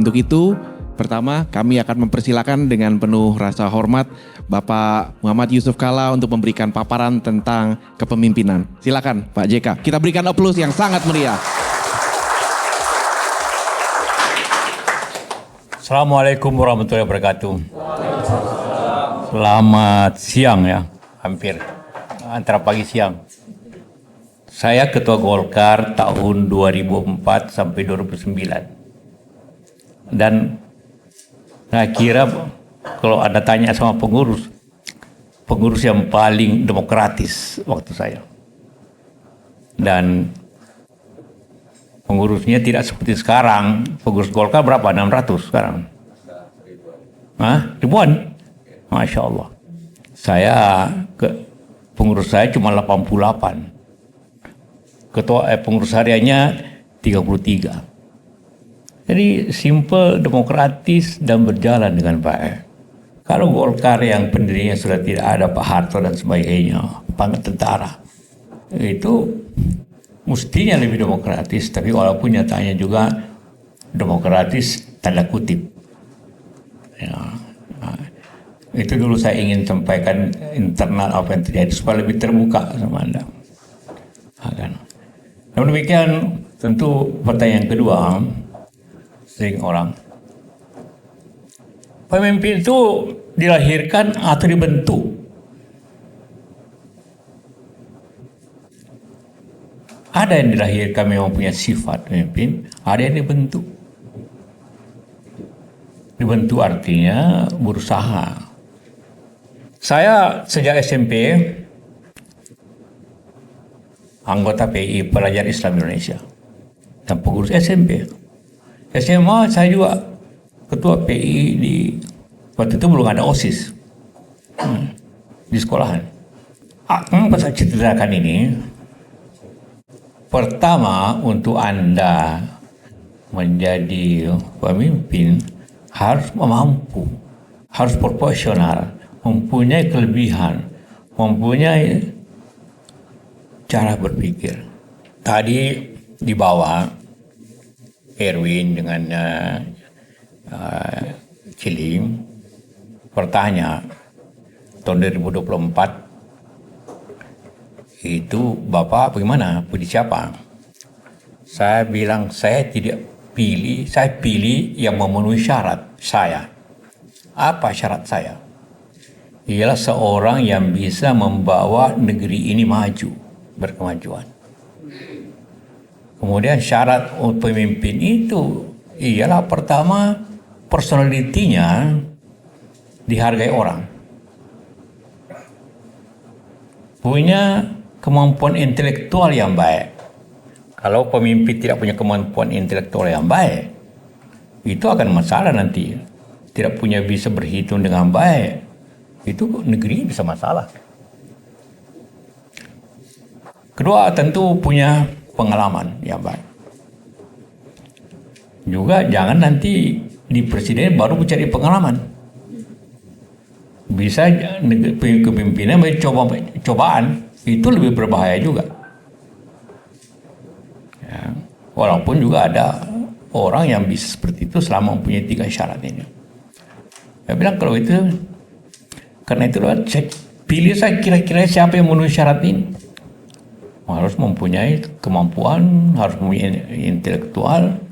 Untuk itu, pertama kami akan mempersilakan dengan penuh rasa hormat Bapak Muhammad Yusuf Kalla untuk memberikan paparan tentang kepemimpinan. Silakan Pak JK. Kita berikan aplaus yang sangat meriah. Assalamualaikum warahmatullahi wabarakatuh. Selamat siang ya, hampir antara pagi siang. Saya Ketua Golkar tahun 2004 sampai 2009. Dan saya kira kalau Anda tanya sama pengurus yang paling demokratis waktu saya. Dan pengurusnya tidak seperti sekarang. Pengurus Golkar berapa? 600 sekarang. Ribuan? Masya Allah. Pengurus saya cuma 88. Pengurus hariannya 33. Jadi simple, demokratis, dan berjalan dengan baik. Kalau Golkar yang pendirinya sudah tidak ada, Pak Harto dan sebagainya, pangkat tentara, itu mestinya lebih demokratis, tapi walaupun nyatanya juga demokratis tanda kutip. Ya, itu dulu saya ingin sampaikan internal apa yang terjadi supaya lebih terbuka sama Anda. Namun demikian, tentu pertanyaan kedua, sering orang, pemimpin itu dilahirkan atau dibentuk? Ada yang dilahirkan memang punya sifat pemimpin, ada yang dibentuk. Dibentuk artinya berusaha. Saya sejak SMP anggota PI, Pelajar Islam Indonesia, dan pengurus SMP. SMA saya juga ketua PI waktu itu belum ada OSIS di sekolahan. Apa saya ceritakan ini? Pertama, untuk Anda menjadi pemimpin harus mampu, harus proporsional, mempunyai kelebihan, mempunyai cara berpikir. Tadi di bawah Erwin dengan Cilim bertanya, tahun 2024 itu Bapak bagaimana? Pilih siapa? Saya bilang saya tidak pilih, saya pilih yang memenuhi syarat saya. Apa syarat saya? Ialah seorang yang bisa membawa negeri ini maju, berkemajuan. Kemudian syarat pemimpin itu ialah pertama personalitinya dihargai orang. Punya kemampuan intelektual yang baik. Kalau pemimpin tidak punya kemampuan intelektual yang baik, itu akan masalah nanti. Tidak punya bisa berhitung dengan baik, itu negeri bisa masalah. Kedua, tentu punya pengalaman yang baik. Juga jangan nanti di presiden baru mencari pengalaman. Bisa kepemimpinan cobaan, itu lebih berbahaya juga. Ya, walaupun juga ada orang yang bisa seperti itu selama mempunyai 3 syarat ini. Saya bilang kalau itu, karena itu pilih saya kira-kira siapa yang memenuhi syarat ini. Harus mempunyai kemampuan, harus mempunyai intelektual.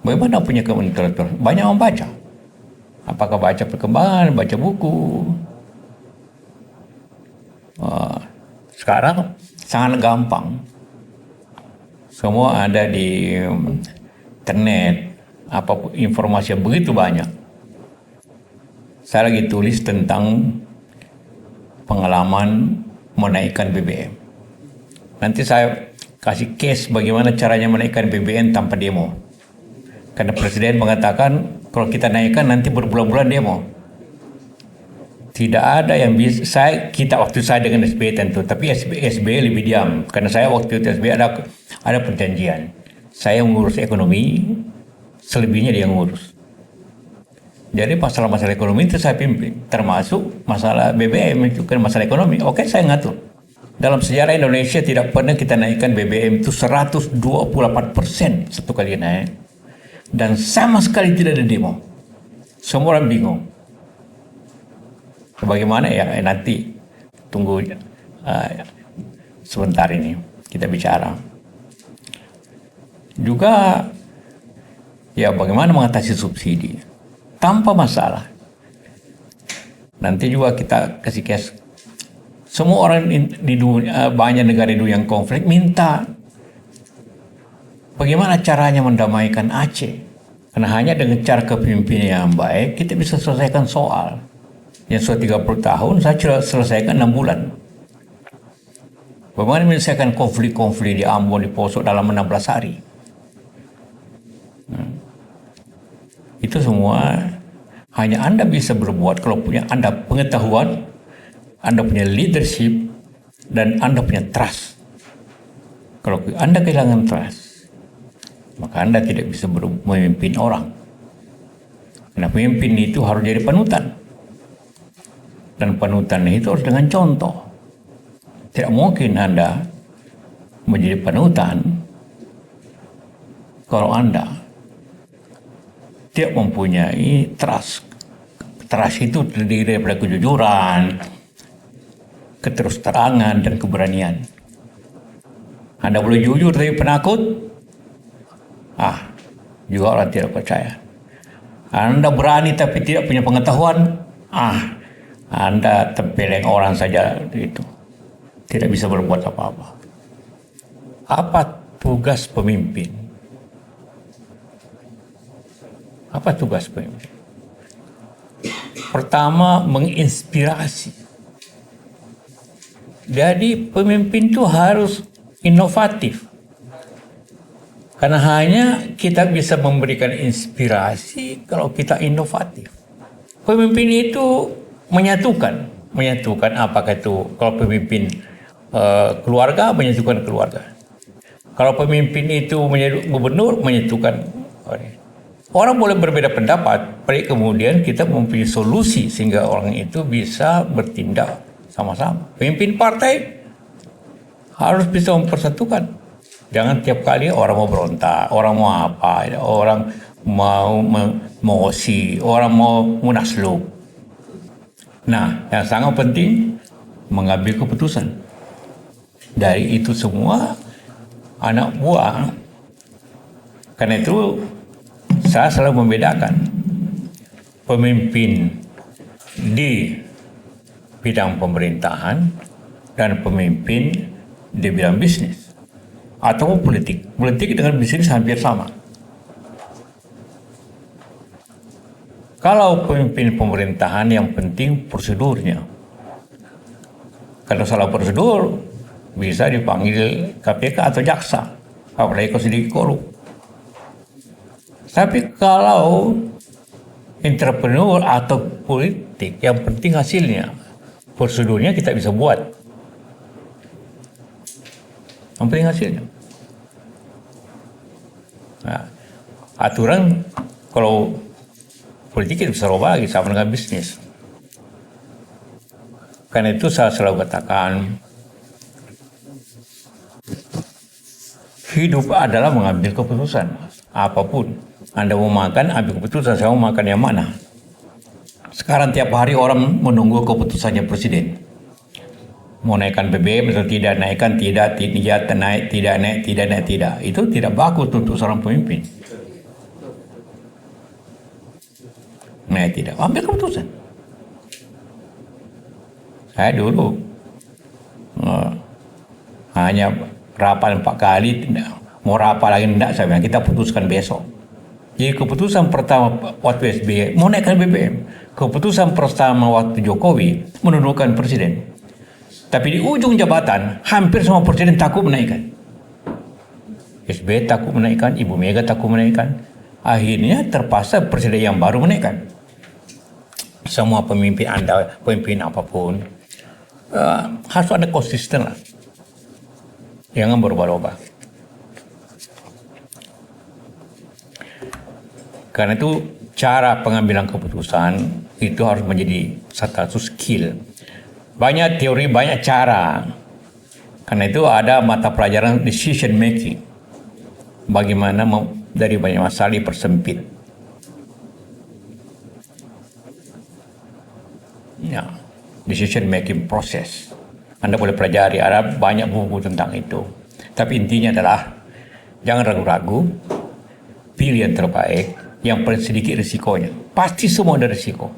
Bagaimana punya kemampuan intelektual? Banyak membaca. Apakah baca perkembangan, baca buku? Sekarang sangat gampang. Semua ada di internet. Informasi yang begitu banyak. Saya lagi tulis tentang pengalaman menaikkan BBM. Nanti saya kasih case bagaimana caranya menaikkan BBM tanpa demo. Karena presiden mengatakan kalau kita naikkan nanti berbulan-bulan demo. Tidak ada yang bisa. Waktu saya dengan SBY tentu, tapi SBY lebih diam. Karena saya waktu itu SBY ada perjanjian. Saya mengurus ekonomi, selebihnya dia ngurus. Jadi masalah-masalah ekonomi itu saya pimpin, termasuk masalah BBM itu kan masalah ekonomi. Oke, saya ngatur. Dalam sejarah Indonesia tidak pernah kita naikkan BBM itu 128% satu kali naik. dan sama sekali tidak ada demo. Semua orang bingung. Bagaimana ya nanti tunggu sebentar ini kita bicara. Juga ya bagaimana mengatasi subsidi tanpa masalah. Nanti juga kita kasih case. Semua orang di dunia, banyak negara di dunia yang konflik minta bagaimana caranya mendamaikan Aceh. Karena hanya dengan cara kepemimpinan yang baik kita bisa selesaikan soal. Yang sudah 30 tahun saya selesaikan 6 bulan. Bagaimana menyelesaikan konflik-konflik di Ambon, di Poso dalam 16 hari. Itu semua hanya Anda bisa berbuat kalau punya Anda pengetahuan, Anda punya leadership, dan Anda punya trust. Kalau Anda kehilangan trust, maka Anda tidak bisa memimpin orang. Karena pemimpin itu harus jadi panutan. Dan panutan itu harus dengan contoh. Tidak mungkin Anda menjadi panutan kalau Anda tidak mempunyai trust. Trust itu terdiri daripada kejujuran, keterus-terangan, dan keberanian. Anda boleh jujur tapi penakut, juga orang tidak percaya. Anda berani tapi tidak punya pengetahuan, Anda tempeleng orang saja itu. Tidak bisa berbuat apa-apa. Apa tugas pemimpin? Apa tugas pemimpin? Pertama, menginspirasi. Jadi pemimpin itu harus inovatif. Karena hanya kita bisa memberikan inspirasi kalau kita inovatif. Pemimpin itu menyatukan apakah itu kalau pemimpin keluarga, menyatukan keluarga. Kalau pemimpin itu menjadi gubernur, menyatukan orang boleh berbeda pendapat, tapi kemudian kita mempunyai solusi sehingga orang itu bisa bertindak sama-sama. Pemimpin partai harus bisa mempersatukan. Jangan tiap kali orang mau berontak, orang mau apa, orang mau mosi, orang mau munaslup. Nah, yang sangat penting mengambil keputusan. Dari itu semua anak buah. Karena itu saya selalu membedakan pemimpin di bidang pemerintahan dan pemimpin di bidang bisnis atau politik. Politik dengan bisnis hampir sama. Kalau pemimpin pemerintahan yang penting prosedurnya. Kalau salah prosedur bisa dipanggil KPK atau jaksa. Apalagi kalau sedikit korup. Tapi kalau entrepreneur atau politik yang penting hasilnya. Prosedurnya kita bisa buat. Yang penting hasilnya. Nah, aturan kalau politik itu bisa rubah lagi sama dengan bisnis. Karena itu saya selalu katakan hidup adalah mengambil keputusan apapun. Anda mau makan, ambil keputusan. Saya mau makan yang mana. Sekarang tiap hari orang menunggu keputusannya presiden. Mau naikkan BBM atau tidak, naikkan, tidak naik, tidak naik, tidak naik, tidak. Itu tidak bagus untuk seorang pemimpin. Naik tidak, ambil keputusan. Saya dulu hanya rapat 4 kali, mau rapat lagi tidak, saya bilang kita putuskan besok. Jadi keputusan pertama waktu SBY mau naikkan BBM. Keputusan pertama waktu Jokowi menundukkan presiden. Tapi di ujung jabatan, hampir semua presiden takut menaikkan. SBY takut menaikkan, Ibu Mega takut menaikkan. Akhirnya terpaksa presiden yang baru menaikkan. Semua pemimpin Anda, pemimpin apapun, harus ada konsisten lah. Jangan berubah-ubah. Karena itu cara pengambilan keputusan itu harus menjadi satu skill. Banyak teori, banyak cara. Karena itu ada mata pelajaran decision making. Bagaimana dari banyak masalah dipersempit. Ya, decision making process. Anda boleh pelajari, ada banyak buku tentang itu. Tapi intinya adalah jangan ragu-ragu, pilih yang terbaik, yang paling sedikit risikonya. Pasti semua ada risiko.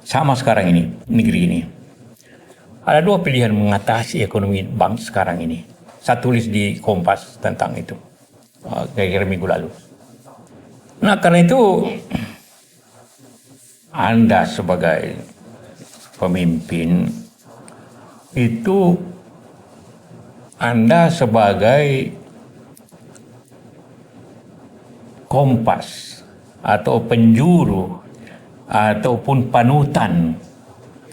Sama sekarang ini, negeri ini. Ada dua pilihan mengatasi ekonomi bank sekarang ini. Saya tulis di Kompas tentang itu, kira-kira minggu lalu. Nah, karena itu Anda sebagai pemimpin itu, Anda sebagai kompas atau penjuru ataupun panutan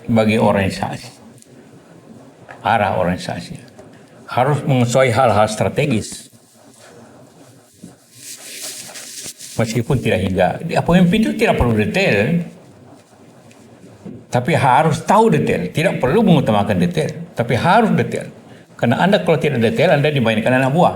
bagi organisasi, arah organisasi, harus mengetahui hal-hal strategis. Meskipun tidak hingga, pemimpin itu tidak perlu detail, tapi harus tahu detail. Tidak perlu mengutamakan detail, tapi harus detail. Karena Anda kalau tidak detail, Anda dimainkan anak buah.